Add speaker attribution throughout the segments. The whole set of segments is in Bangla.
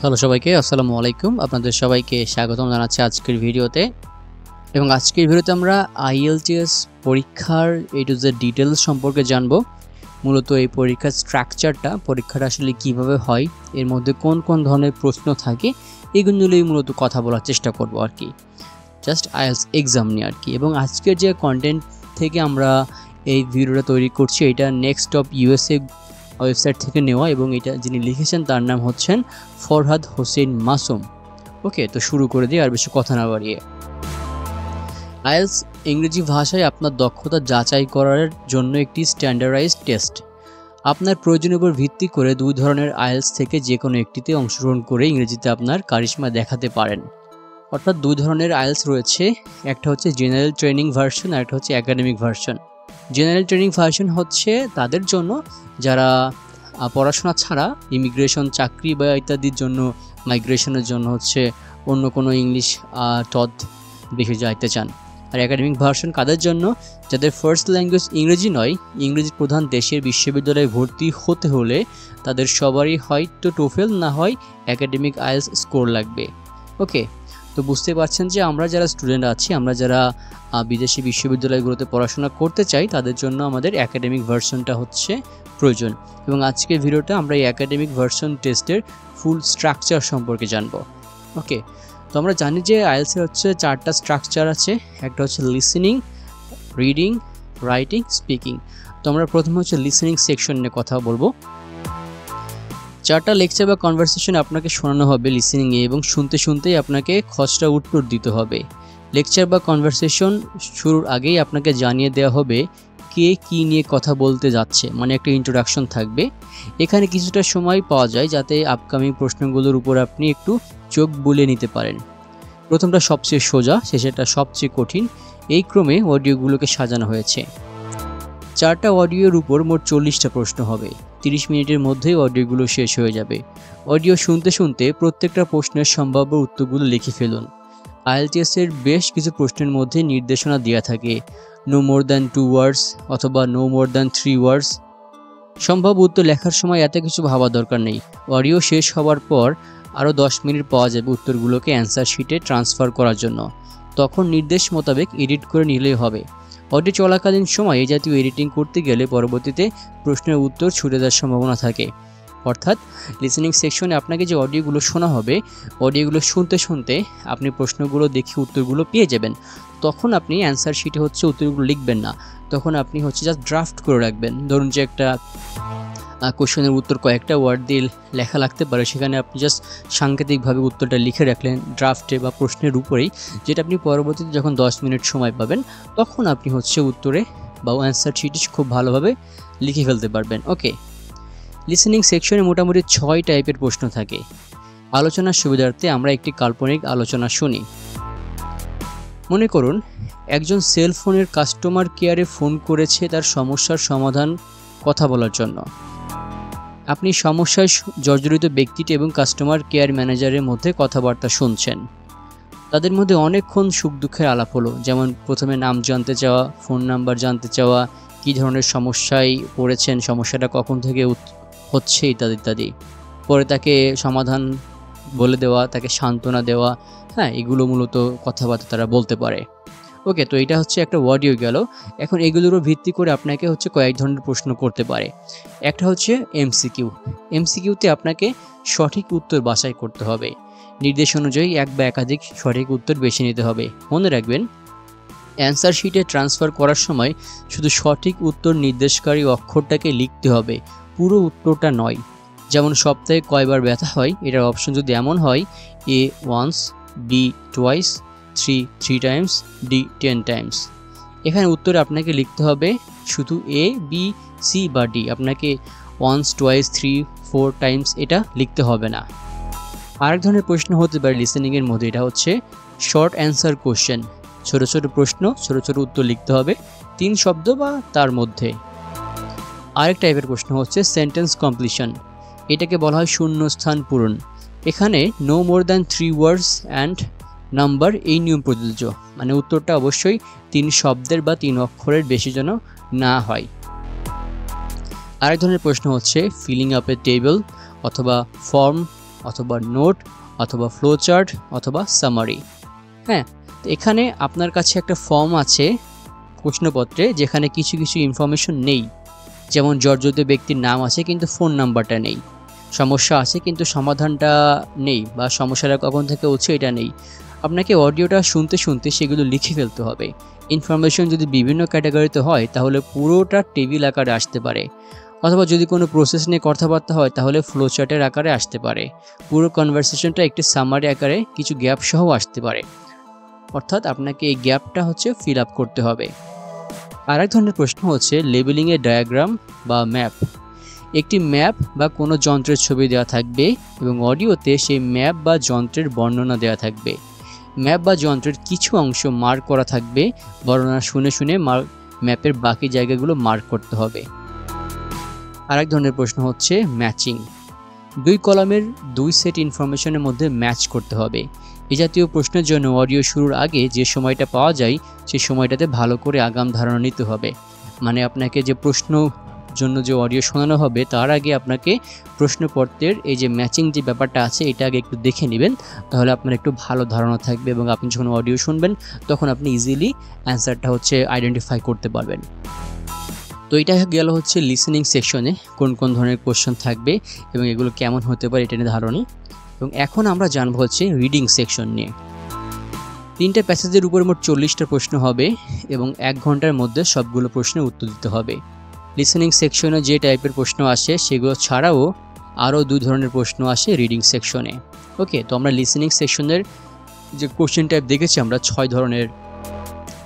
Speaker 1: হ্যালো সবাইকে, আসসালামু আলাইকুম। আপনাদের সবাইকে স্বাগতম জানাচ্ছি আজকের ভিডিওতে। এবং আজকের ভিডিওতে আমরা IELTS পরীক্ষার A to Z ডিটেলস সম্পর্কে জানব। মূলত এই পরীক্ষার স্ট্রাকচারটা, পরীক্ষাটা আসলে কিভাবে হয়, এর মধ্যে কোন কোন ধরনের প্রশ্ন থাকে, এগুলো নিয়েই মূলত কথা বলার চেষ্টা করব আর কি, জাস্ট IELTS এক্সাম নিয়ে আর কি। এবং আজকের যে কন্টেন্ট থেকে আমরা এই ভিডিওটা তৈরি করছি, এটা নেক্সট অফ USA ওয়েবসাইট থেকে নেওয়া, এবং এটা যিনি লিখেছেন তার নাম হচ্ছেন ফরহাদ হোসেন মাসুম। ওকে, তো শুরু করে দিই আর বেশি কথা না বাড়িয়ে। IELTS ইংরেজি ভাষায় আপনার দক্ষতা যাচাই করার জন্য একটি স্ট্যান্ডার্ডাইজড টেস্ট। আপনার প্রয়োজনের উপর ভিত্তি করে দুই ধরনের IELTS থেকে যে কোনো একটিতে অংশগ্রহণ করে ইংরেজিতে আপনার কারিশমা দেখাতে পারেন। অর্থাৎ দুই ধরনের IELTS রয়েছে, একটা হচ্ছে জেনারেল ট্রেনিং ভার্সন আর একটা হচ্ছে academic version. General training version হচ্ছে তাদের জন্য যারা পড়াশোনা ছাড়া ইমিগ্রেশন, চাকরি বা ইত্যাদির জন্য, মাইগ্রেশনের জন্য হচ্ছে অন্য কোনো ইংলিশ টদ দেশে যাইতে চান। আর একাডেমিক ভার্সন কাদের জন্য? যাদের ফার্স্ট ল্যাঙ্গুয়েজ ইংরেজি নয়, ইংরেজি প্রধান দেশের বিশ্ববিদ্যালয়ে ভর্তি হতে হলে তাদের সবারই হয়তো টোফেল না হয় একাডেমিক IELTS স্কোর লাগবে। ওকে, তো বুঝতে পারছেন যে আমরা যারা স্টুডেন্ট আছি, আমরা যারা বিদেশি বিশ্ববিদ্যালয়গুলোতে পড়াশোনা করতে চাই, তাদের জন্য আমাদের একাডেমিক ভার্সনটা হচ্ছে প্রয়োজন। এবং আজকের ভিডিওটা আমরা এই একাডেমিক ভার্সন টেস্টের ফুল স্ট্রাকচার সম্পর্কে জানব। ওকে, তো আমরা জানি যে IELTS এর হচ্ছে 4টা স্ট্রাকচার আছে। একটা হচ্ছে লিসেনিং, রিডিং, রাইটিং, স্পিকিং। তো আমরা প্রথমে হচ্ছে লিসেনিং সেকশন নিয়ে কথা বলবো। 4টা লেকচার বা কনভারসেশন আপনাকে শোনানো হবে লিসেনিংয়ে, এবং শুনতে শুনতেই আপনাকে খসড়া উত্তর দিতে হবে। লেকচার বা কনভারসেশন শুরুর আগেই আপনাকে জানিয়ে দেওয়া হবে কে কী নিয়ে কথা বলতে যাচ্ছে, মানে একটা ইন্ট্রোডাকশন থাকবে। এখানে কিছুটা সময় পাওয়া যায় যাতে আপকামিং প্রশ্নগুলোর উপর আপনি একটু চোখ বুলিয়ে নিতে পারেন। প্রথমটা সবচেয়ে সোজা, শেষেরটা সবচেয়ে কঠিন, এই ক্রমে অডিওগুলোকে সাজানো হয়েছে। 4টা অডিওর উপর মোট 40টা প্রশ্ন হবে। 30 মিনিটের মধ্যেই অডিওগুলো শেষ হয়ে যাবে। অডিও শুনতে শুনতে প্রত্যেকটা প্রশ্নের সম্ভাব্য উত্তরগুলো লিখে ফেলুন। IELTS এর বেশ কিছু প্রশ্নের মধ্যে নির্দেশনা দেওয়া থাকে, নো মোর দ্যান 2 ওয়ার্ডস অথবা নো মোর দ্যান 3 ওয়ার্ডস। সম্ভব উত্তর লেখার সময় এত কিছু ভাবা দরকার নেই। অডিও শেষ হওয়ার পর আরও 10 মিনিট পাওয়া যাবে উত্তরগুলোকে অ্যান্সার শিটে ট্রান্সফার করার জন্য। তখন নির্দেশ মোতাবেক এডিট করে নিলেই হবে। অডিও চলাকালীন সময় এই জাতীয় এডিটিং করতে গেলে পরবর্তীতে প্রশ্নের উত্তর ছুটে যাওয়ার সম্ভাবনা থাকে। অর্থাৎ লিসেনিং সেকশনে আপনাকে যে অডিওগুলো শোনা হবে, অডিওগুলো শুনতে শুনতে আপনি প্রশ্নগুলো দেখে উত্তরগুলো পেয়ে যাবেন। তখন আপনি অ্যান্সার শিটে হচ্ছে উত্তরগুলো লিখবেন না, তখন আপনি হচ্ছে জাস্ট ড্রাফট করে রাখবেন। ধরুন যে একটা কোশ্চেনের উত্তর কয়েকটা ওয়ার্ড দিয়ে লেখা লাগতে পারে, সেখানে আপনি জাস্ট সাংকেতিকভাবে উত্তরটা লিখে রাখলেন ড্রাফটে বা প্রশ্নের উপরেই, যেটা আপনি পরবর্তীতে যখন 10 মিনিট সময় পাবেন তখন আপনি হচ্ছে উত্তরে বা অ্যান্সার শিটে খুব ভালোভাবে লিখে ফেলতে পারবেন। ওকে, লিসেনিং সেকশনে মোটামুটি 6 টাইপের প্রশ্ন থাকে। আলোচনার সুবিধার্থে আমরা একটি কাল্পনিক আলোচনা শুনি। মনে করুন একজন সেল ফোনের কাস্টমার কেয়ারে ফোন করেছে তার সমস্যার সমাধান কথা বলার জন্য। আপনি সমস্যায় জর্জরিত ব্যক্তিটি এবং কাস্টমার কেয়ার ম্যানেজারের মধ্যে কথাবার্তা শুনছেন। তাদের মধ্যে অনেকক্ষণ সুখ দুঃখের আলাপ হলো, যেমন প্রথমে নাম জানতে চাওয়া, ফোন নাম্বার জানতে চাওয়া, কী ধরনের সমস্যায় পড়েছেন, সমস্যাটা কখন থেকে হচ্ছে ইত্যাদি ইত্যাদি। পরে তাকে সমাধান বলে দেওয়া, তাকে সান্ত্বনা দেওয়া, হ্যাঁ, এগুলো মূলত কথাবার্তা তারা বলতে পারে। ওকে, তো এটা হচ্ছে একটা অডিও গেল। এখন এগুলোর ভিত্তি করে আপনাকে হচ্ছে কয়েক ধরনের প্রশ্ন করতে পারে। একটা হচ্ছে MCQ। MCQতে আপনাকে সঠিক উত্তর বাছাই করতে হবে। নির্দেশ অনুযায়ী এক বা একাধিক সঠিক উত্তর বেছে নিতে হবে। মনে রাখবেন, অ্যান্সার শিটে ট্রান্সফার করার সময় শুধু সঠিক উত্তর নির্দেশকারী অক্ষরটাকে লিখতে হবে, পুরো উত্তরটা নয়। যেমন সপ্তাহে কয়বার ব্যথা হয়, এটার অপশন যদি এমন হয় A once, B twice, 3 times, D 10 times। এখানে উত্তরে আপনাকে লিখতে হবে শুধু A, B, C বা D। আপনাকে once, twice, 3, 4 times এটা লিখতে হবে না। আরেক ধরনের প্রশ্ন হতে পারে লিসেনিংয়ের মধ্যে, এটা হচ্ছে শর্ট অ্যান্সার কোশ্চেন। ছোট ছোট প্রশ্ন, ছোট ছোট উত্তর লিখতে হবে 3 শব্দ বা তার মধ্যে। আরেক টাইপের প্রশ্ন হচ্ছে সেন্টেন্স কমপ্লিশন। এটাকে বলা হয় শূন্যস্থান পূরণ। এখানে no more than 3 words and number এই নিয়ম প্রযোজ্য, মানে উত্তরটা অবশ্যই 3 শব্দের বা 3 অক্ষরের বেশি যেন না হয়। আরেক ধরনের প্রশ্ন হচ্ছে ফিলিং আপ এ টেবিল অথবা ফর্ম অথবা নোট অথবা ফ্লো চার্ট অথবা সামারি। হ্যাঁ, তো এখানে আপনার কাছে একটা ফর্ম আছে প্রশ্নপত্রে, যেখানে কিছু কিছু ইনফরমেশন নেই, যেমন জর্জরিত ব্যক্তির নাম আছে কিন্তু ফোন নাম্বারটা নেই, সমস্যা আছে কিন্তু সমাধানটা নেই, বা সমস্যাটা কখন থেকে হচ্ছে এটা নেই। আপনাকে অডিওটা শুনতে শুনতে সেগুলো লিখে ফেলতে হবে। ইনফরমেশন যদি বিভিন্ন ক্যাটাগরিতে হয় তাহলে পুরোটা টেবিল আকারে আসতে পারে, অথবা যদি কোনো প্রসেস নিয়ে কথাবার্তা হয় তাহলে ফ্লো চার্টের আকারে আসতে পারে। পুরো কনভারসেশনটা একটি সামারি আকারে কিছু গ্যাপ সহ আসতে পারে, অর্থাৎ আপনাকে এই গ্যাপটা হচ্ছে ফিল আপ করতে হবে। আরেক ধরনের প্রশ্ন হচ্ছে লেবেলিংয়ের ডায়াগ্রাম বা ম্যাপ। একটি ম্যাপ বা কোনো যন্ত্রের ছবি দেওয়া থাকবে এবং অডিওতে সেই ম্যাপ বা যন্ত্রের বর্ণনা দেওয়া থাকবে। ম্যাপ বা যন্ত্রের কিছু অংশ মার্ক করা থাকবে, বর্ণনা শুনে শুনে ম্যাপের বাকি জায়গাগুলো মার্ক করতে হবে। আরেক ধরনের প্রশ্ন হচ্ছে ম্যাচিং। দুই কলামের দুই সেট ইনফরমেশনের মধ্যে ম্যাচ করতে হবে। এই জাতীয় প্রশ্নের জন্য অডিও শুরুর আগে যে সময়টা পাওয়া যায় সেই সময়টাতে ভালো করে আগাম ধারণা নিতে হবে। মানে আপনাকে যে প্রশ্ন জন্য যে অডিও শোনানো হবে তার আগে আপনাকে প্রশ্নপত্রের এই যে ম্যাচিং যে ব্যাপারটা আছে এটা আগে একটু দেখে নেবেন, তাহলে আপনার একটু ভালো ধারণা থাকবে এবং আপনি যখন অডিও শুনবেন তখন আপনি ইজিলি অ্যান্সারটা হচ্ছে আইডেন্টিফাই করতে পারবেন। তো এটা গেল হচ্ছে লিসেনিং সেকশনে কোন কোন ধরনের কোশ্চেন থাকবে এবং এগুলো কেমন হতে পারে এটা নিয়ে ধারণা। এবং এখন আমরা জানবো হচ্ছে রিডিং সেকশন নিয়ে। 3টে প্যাসেজের উপর মোট 40টা প্রশ্ন হবে এবং 1 ঘন্টার মধ্যে সবগুলো প্রশ্নের উত্তর দিতে হবে। লিসেনিং সেকশনে যে টাইপের প্রশ্ন আসে সেগুলো ছাড়াও আরও 2 ধরনের প্রশ্ন আসে রিডিং সেকশনে। ওকে, তো আমরা লিসেনিং সেকশনের যে কোশ্চেন টাইপ দেখেছি আমরা 6 ধরনের,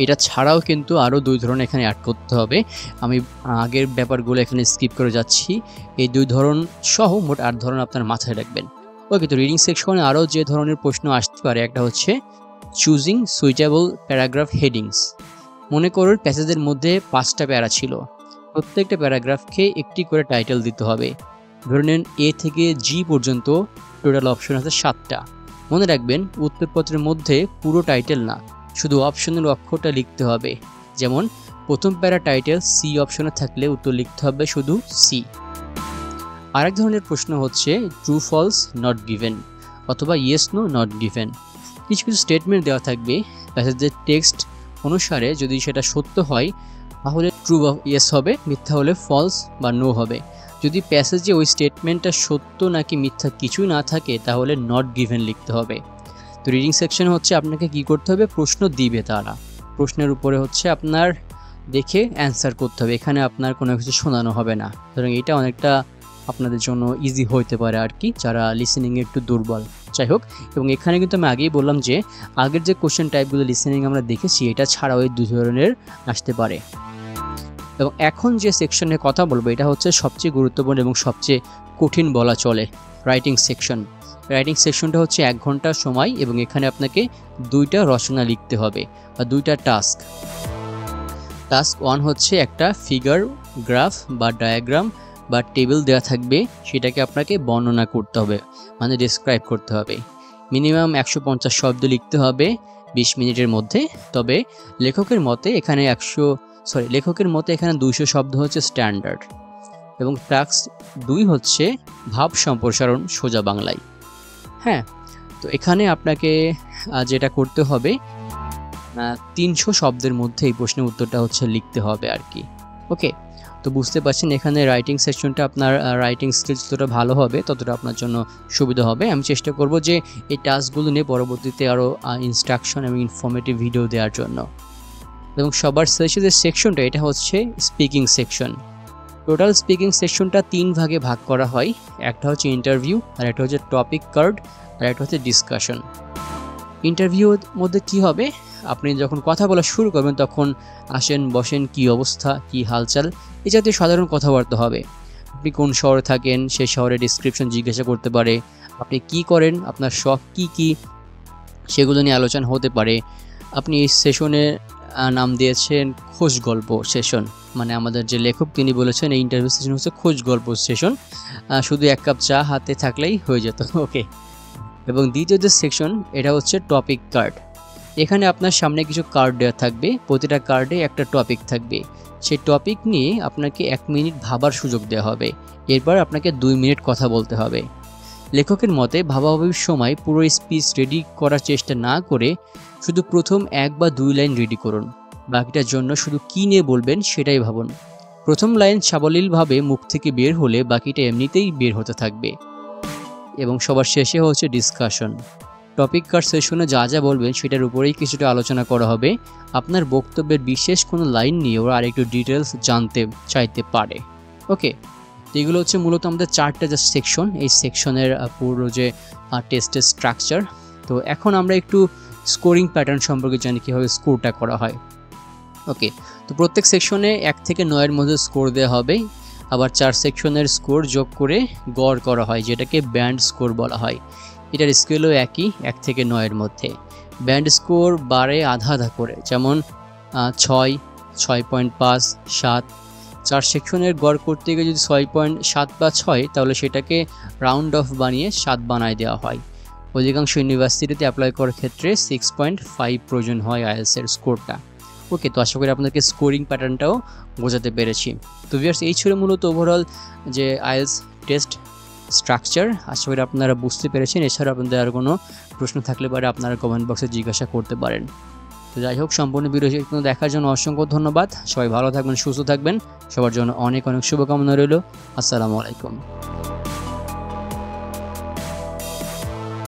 Speaker 1: এটা ছাড়াও কিন্তু আরও 2 ধরনের এখানে অ্যাড করতে হবে। আমি আগের ব্যাপারগুলো এখানে স্কিপ করে যাচ্ছি। এই 2 ধরন সহ মোট 8 ধরন আপনার মাথায় রাখবেন। ওকে, তো রিডিং সেকশনে আরও যে ধরনের প্রশ্ন আসতে পারে একটা হচ্ছে চুজিং সুইটেবল প্যারাগ্রাফ হেডিংস। মনে করুন প্যাসেজের মধ্যে 5টা প্যারা ছিল, প্রত্যেকটা প্যারাগ্রাফকে একটি করে টাইটেল দিতে হবে। ধরে নেন এ থেকে জি পর্যন্ত টোটাল অপশন আছে 7টা। মনে রাখবেন উত্তরপত্রের মধ্যে পুরো টাইটেল না, শুধু অপশনের অক্ষরটা লিখতে হবে। যেমন প্রথম প্যারা টাইটেল সি অপশনে থাকলে উত্তর লিখতে হবে শুধু সি। আরেক ধরনের প্রশ্ন হচ্ছে ট্রু ফলস নট গিভেন অথবা ইয়েস নো নট গিভেন। কিছু কিছু স্টেটমেন্ট দেওয়া থাকবে, প্যাসেজের টেক্সট অনুসারে যদি সেটা সত্য হয় তাহলে ট্রু বা ইয়েস হবে, মিথ্যা হলে ফলস বা নো হবে। যদি প্যাসেজে ওই স্টেটমেন্টটা সত্য নাকি মিথ্যা কিছুই না থাকে তাহলে নট গিভেন লিখতে হবে। তো রিডিং সেকশন হচ্ছে আপনাকে কি করতে হবে, প্রশ্ন দিবে তারা, প্রশ্নের উপরে হচ্ছে আপনার দেখে অ্যান্সার করতে হবে, এখানে আপনার কোনো কিছু শোনানো হবে না। সুতরাং এটা অনেকটা আপনাদের জন্য ইজি হতে পারে আর কি, যারা লিসেনিংয়ে একটু দুর্বল। যাই হোক, এবং এখানে কিন্তু আমি আগেই বললাম যে আগের যে কোশ্চেন টাইপগুলো লিসেনিং আমরা দেখেছি এটা ছাড়াও এই 2 ধরনের আসতে পারে। এবং এখন যে সেকশনে কথা বলবো এটা হচ্ছে সবচেয়ে গুরুত্বপূর্ণ এবং সবচেয়ে কঠিন বলা চলে, রাইটিং সেকশন। রাইটিং সেকশনটা হচ্ছে 1 ঘন্টা সময় এবং এখানে আপনাকে 2টা রচনা লিখতে হবে বা 2টা টাস্ক। টাস্ক 1 হচ্ছে একটা ফিগার, গ্রাফ বা ডায়াগ্রাম বা টেবিল দেওয়া থাকবে, সেটাকে আপনাকে বর্ণনা করতে হবে, মানে ডেসক্রাইব করতে হবে। মিনিমাম 150 শব্দ লিখতে হবে 20 মিনিটের মধ্যে। তবে লেখকের মতে এখানে 200 শব্দ হচ্ছে স্ট্যান্ডার্ড। এবং টাস্ক 2 হচ্ছে ভাব সম্প্রসারণ সোজা বাংলায়। হ্যাঁ, তো এখানে আপনাকে যেটা করতে হবে 300 শব্দের মধ্যে এই প্রশ্নের উত্তরটা হচ্ছে লিখতে হবে আর কি। ওকে, তো বুঝতে পারছেন এখানে রাইটিং সেকশনটা আপনার রাইটিং স্কিলস যতটা ভালো হবে ততটা আপনার জন্য সুবিধা হবে। আমি চেষ্টা করব যে এই টাস্কগুলো নিয়ে পরবর্তীতে আরও ইনস্ট্রাকশন এবং ইনফরমেটিভ ভিডিও দেওয়ার জন্য। এবং সবার শেষে যে সেকশনটা এটা হচ্ছে স্পিকিং সেকশন। টোটাল স্পিকিং সেকশনটা 3 ভাগে ভাগ করা হয়, একটা হচ্ছে ইন্টারভিউ, আর একটা হচ্ছে টপিক কার্ড, আর একটা হচ্ছে ডিসকাশন। ইন্টারভিউর মধ্যে কি হবে, আপনি যখন কথা বলা শুরু করবেন তখন আসেন বসেন, কি অবস্থা, কি হালচাল, এই জাতীয় সাধারণ কথাবার্তা হবে। আপনি কোন শহরে থাকেন সেই শহরের ডিসক্রিপশন জিজ্ঞাসা করতে পারে, আপনি কি করেন, আপনার শখ কি কি, সেগুলো নিয়ে আলোচনা হতে পারে। আপনি এই সেশনে নাম দিয়েছেন খোঁজ গল্প সেশন, মানে আমাদের যে লেখক তিনি বলেছেন এই ইন্টারভিউ সেশন হচ্ছে খোঁজ গল্প সেশন, শুধু 1 কাপ চা হাতে থাকলেই হয়ে যেত। ওকে, এবং দ্বিতীয় যে সেকশন এটা হচ্ছে টপিক কার্ড। এখানে আপনার সামনে কিছু কার্ড দেওয়া থাকবে, প্রতিটা কার্ডে একটা টপিক থাকবে। সেই টপিক নিয়ে আপনাকে 1 মিনিট ভাবার সুযোগ দেওয়া হবে, এরপর আপনাকে 2 মিনিট কথা বলতে হবে। লেখকের মতে ভাবাভাবির সময় পুরো স্পিচ রেডি করার চেষ্টা না করে শুধু প্রথম 1 বা 2 লাইন রেডি করুন। বাকিটার জন্য শুধু কী নিয়ে বলবেন সেটাই ভাবুন। প্রথম লাইন সাবলীলভাবে মুখ থেকে বের হলে বাকিটা এমনিতেই বের হতে থাকবে। এবং সবার শেষে হচ্ছে ডিসকাশন। টপিক কার সেশনে যা যা বলবেন সেটার উপরেই কিছুটা আলোচনা করা হবে। আপনার বক্তব্যের বিশেষ কোনো লাইন নিয়ে ওরা আরেকটু ডিটেলস জানতে চাইতে পারে। ওকে, তো এগুলো হচ্ছে মূলত আমাদের 4টা যে সেকশন, এই সেকশনের পুরো যে টেস্টের স্ট্রাকচার। তো এখন আমরা একটু স্কোরিং প্যাটার্ন সম্পর্কে জানি, কীভাবে স্কোরটা করা হয়। ওকে, তো প্রত্যেক সেকশনে 1 থেকে 9-এর মধ্যে স্কোর দেওয়া হবে। আবার 4 সেকশনের স্কোর যোগ করে গড় করা হয়, যেটাকে ব্যান্ড স্কোর বলা হয়। এটার স্কেলও একই, 1 থেকে 9-এর মধ্যে। ব্যান্ড স্কোর বাড়ে আধা আধা করে, যেমন 6, 6.5, 7। 4 সেকশনের গড় করতে গিয়ে যদি 6.7 বা 6, তাহলে সেটাকে রাউন্ড অফ বানিয়ে 7 বানায় দেওয়া হয়। অধিকাংশ ইউনিভার্সিটিতে অ্যাপ্লাই করার ক্ষেত্রে 6.5 প্রয়োজন হয় আইএলটিএস এর স্কোরটা। ওকে, তো আশা করি আপনাদেরকে স্কোরিং প্যাটার্নটাও বোঝাতে পেরেছি। তো ভিউয়ার্স, এই ছিল মূলত ওভারঅল যে আইএলটিএস টেস্ট স্ট্রাকচার। আশা করি আপনারা বুঝতে পেরেছেন। এছাড়া আপনাদের আর কোনো প্রশ্ন থাকলে পারে আপনারা কমেন্ট বক্সে জিজ্ঞাসা করতে পারেন। তো যাই হোক, সম্পূর্ণ ভিডিওটি দেখার জন্য অসংখ্য ধন্যবাদ। সবাই ভালো থাকবেন, সুস্থ থাকবেন। সবার জন্য অনেক অনেক শুভকামনা রইল। আসসালামু আলাইকুম।